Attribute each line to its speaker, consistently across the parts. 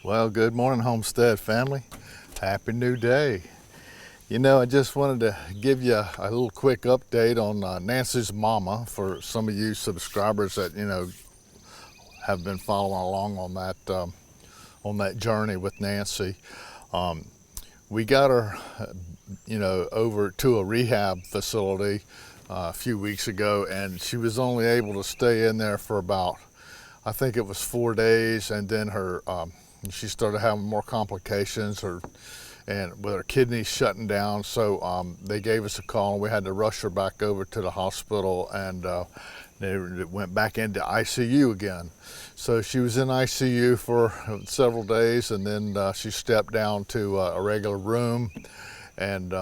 Speaker 1: Well, good morning, Homestead family. Happy new day. You know, I just wanted to give you a little quick update on Nancy's mama for some of you subscribers that, have been following along on that journey with Nancy. We got her, over to a rehab facility a few weeks ago, and she was only able to stay in there for about, I think it was 4 days, and then she started having more complications, and with her kidneys shutting down. So they gave us a call, and we had to rush her back over to the hospital, and they went back into ICU again. So she was in ICU for several days, and then she stepped down to a regular room. And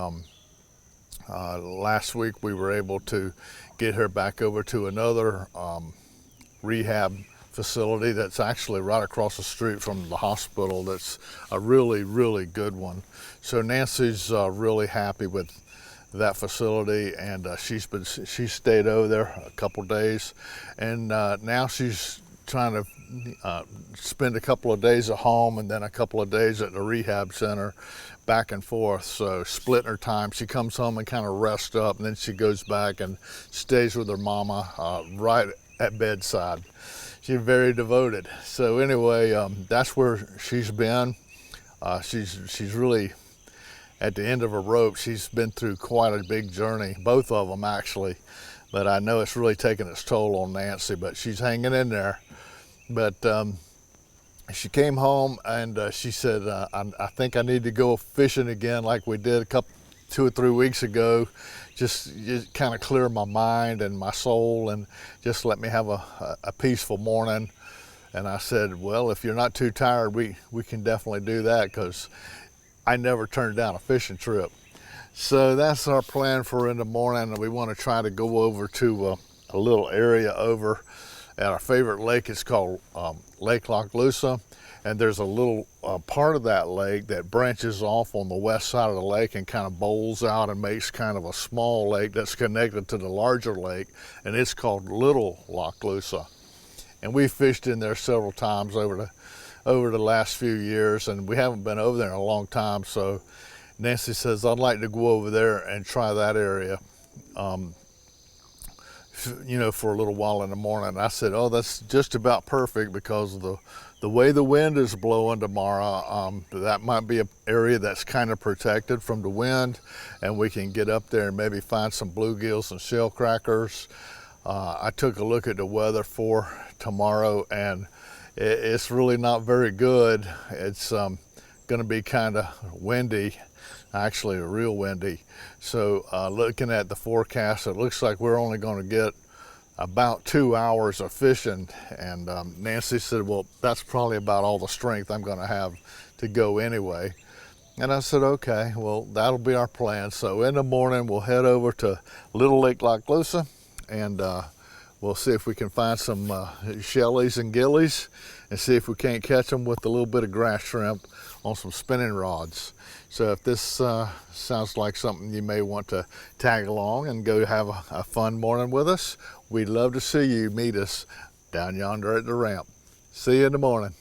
Speaker 1: last week we were able to get her back over to another rehab facility that's actually right across the street from the hospital. That's a really, really good one. So Nancy's really happy with that facility, and she stayed over there a couple days, and now she's trying to spend a couple of days at home and then a couple of days at the rehab center, back and forth. So splitting her time. She comes home and kind of rests up, and then she goes back and stays with her mama right at bedside. She's very devoted. So anyway, that's where she's been. She's really at the end of her rope. She's been through quite a big journey, both of them actually, but I know it's really taken its toll on Nancy, but she's hanging in there. But she came home, and she said, I think I need to go fishing again like we did 2 or 3 weeks ago. Just kind of clear my mind and my soul, and just let me have a peaceful morning. And I said, well, if you're not too tired, we can definitely do that, because I never turned down a fishing trip. So that's our plan for in the morning. We want to try to go over to a little area over at our favorite lake. It's called Lake Lochloosa, and there's a little part of that lake that branches off on the west side of the lake and kind of bowls out and makes kind of a small lake that's connected to the larger lake, and it's called Little Lochloosa. And we fished in there several times over the last few years, and we haven't been over there in a long time. So Nancy says, I'd like to go over there and try that area, for a little while in the morning. I said, oh, that's just about perfect, because of the way the wind is blowing tomorrow. That might be an area that's kind of protected from the wind, and we can get up there and maybe find some bluegills and shellcrackers. I took a look at the weather for tomorrow, and it's really not very good. It's going to be kind of windy, actually real windy. So looking at the forecast, it looks like we're only going to get about 2 hours of fishing. And Nancy said, well, that's probably about all the strength I'm going to have to go anyway. And I said, okay, well, that'll be our plan. So in the morning, we'll head over to Little Lake Lochloosa, and we'll see if we can find some shellies and gillies, and see if we can't catch them with a little bit of grass shrimp on some spinning rods. So if this sounds like something you may want to tag along and go have a fun morning with us, we'd love to see you meet us down yonder at the ramp. See you in the morning.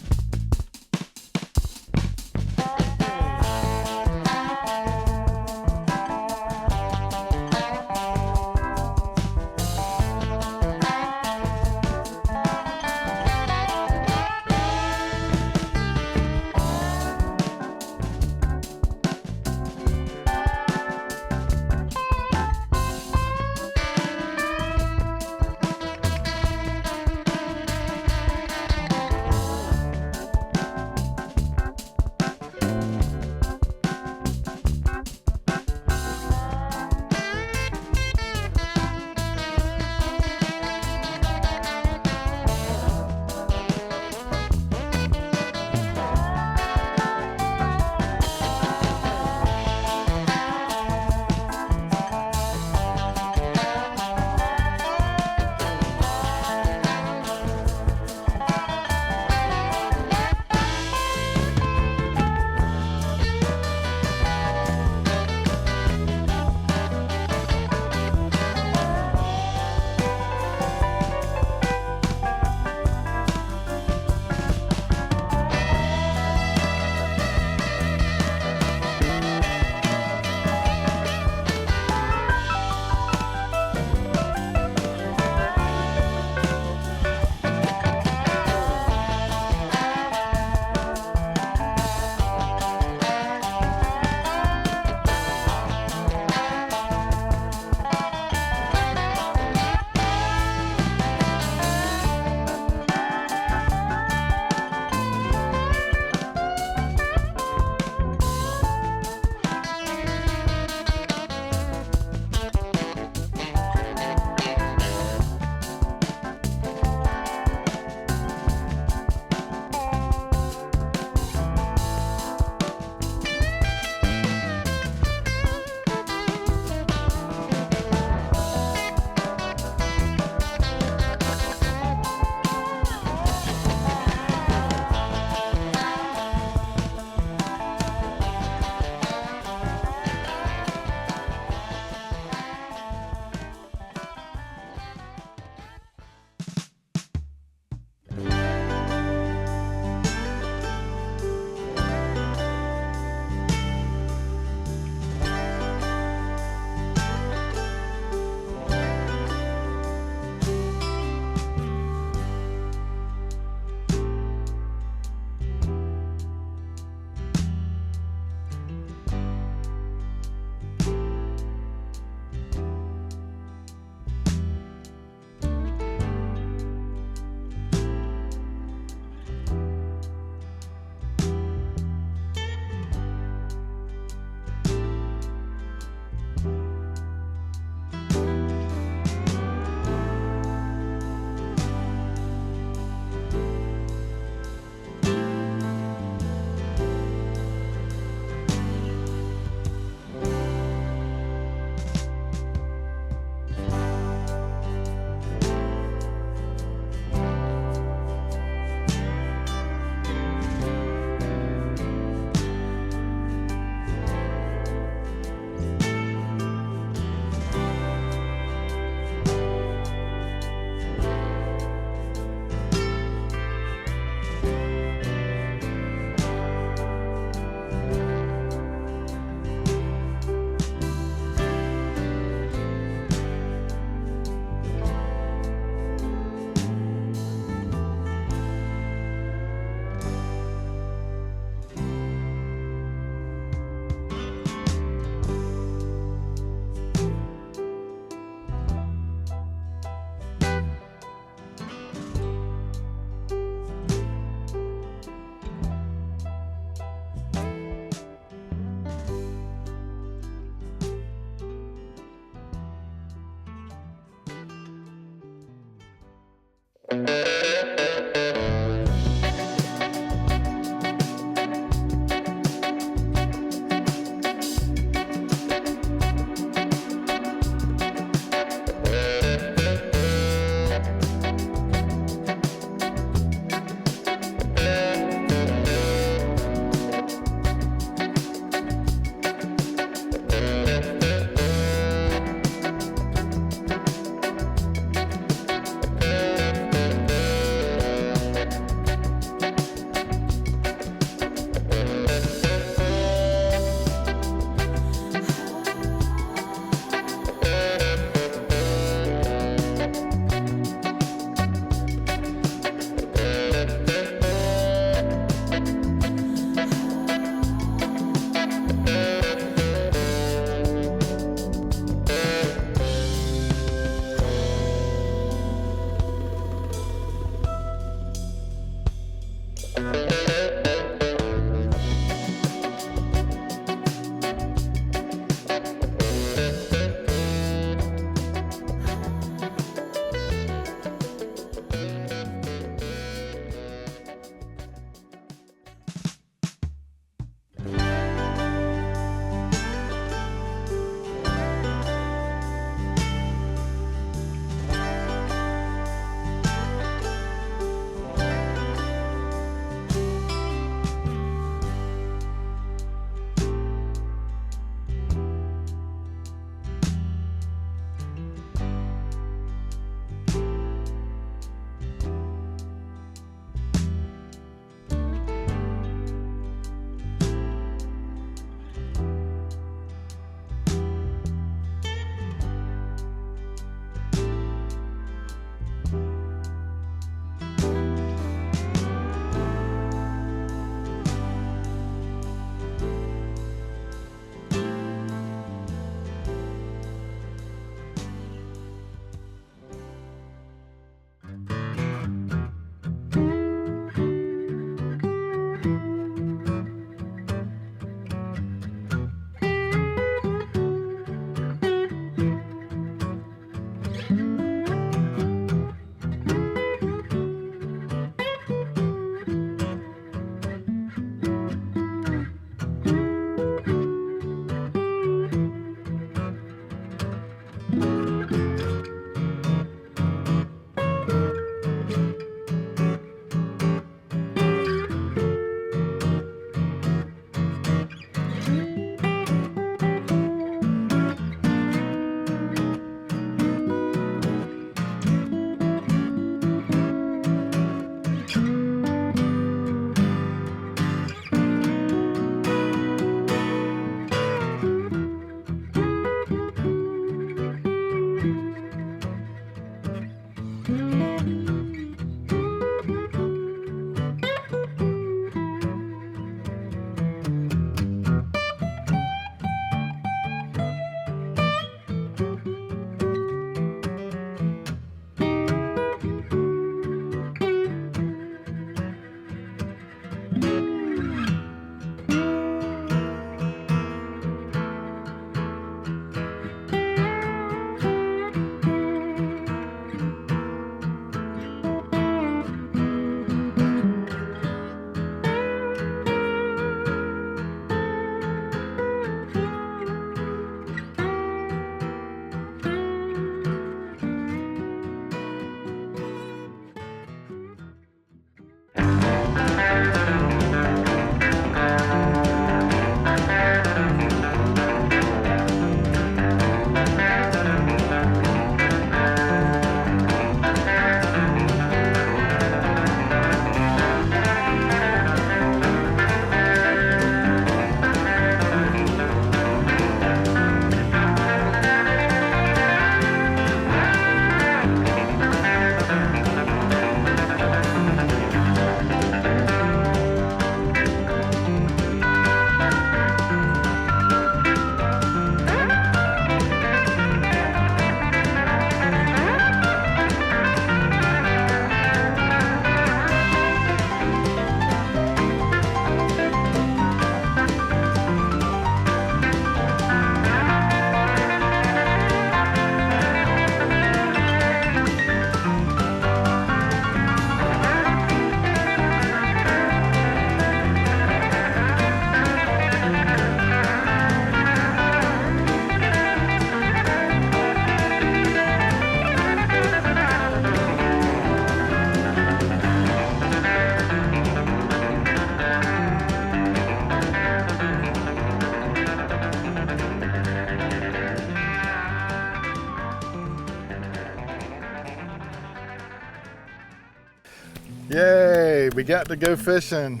Speaker 1: Yay, we got to go fishing.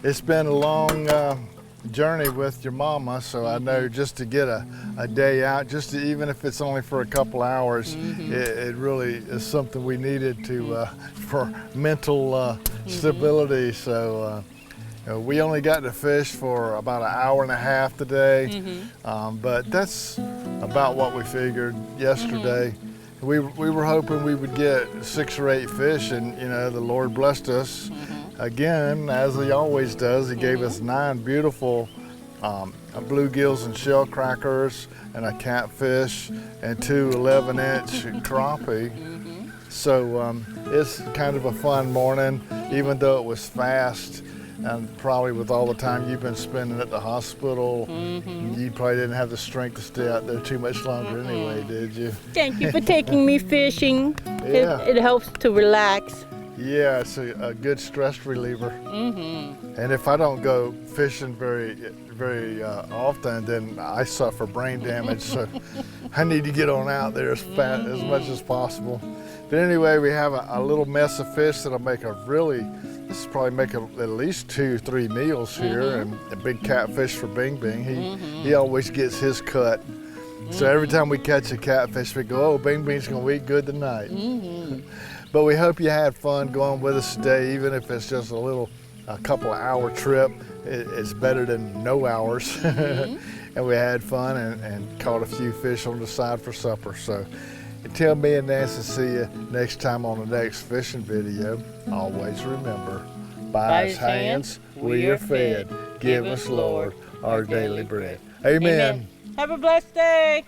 Speaker 1: It's been a long journey with your mama, so I know just to get a day out, even if it's only for a couple hours, it really is something we needed to for mental stability. So we only got to fish for about an hour and a half today, but that's about what we figured yesterday. We were hoping we would get 6 or 8 fish, and the Lord blessed us again, as He always does. He gave us 9 beautiful bluegills and shellcrackers, and a catfish, and 2 11-inch crappie. So it's kind of a fun morning, even though it was fast. And probably with all the time you've been spending at the hospital, you probably didn't have the strength to stay out there too much longer anyway, did you?
Speaker 2: Thank you for taking me fishing.
Speaker 1: Yeah.
Speaker 2: It helps to relax.
Speaker 1: Yeah, it's a good stress reliever. And if I don't go fishing very often, then I suffer brain damage. So I need to get on out there as much as possible. But anyway, we have a little mess of fish that'll make this will probably make at least 2 or 3 meals here, and a big catfish for Bing Bing. He always gets his cut. So every time we catch a catfish, we go, oh, Bing Bing's gonna eat good tonight. But we hope you had fun going with us today, even if it's just a couple of hour trip. It's better than no hours. And we had fun and caught a few fish on the side for supper. So until me and Nancy see you next time on the next fishing video, always remember, by His hands we are fed. Give us, Lord, our daily bread. Amen.
Speaker 2: Have a blessed day.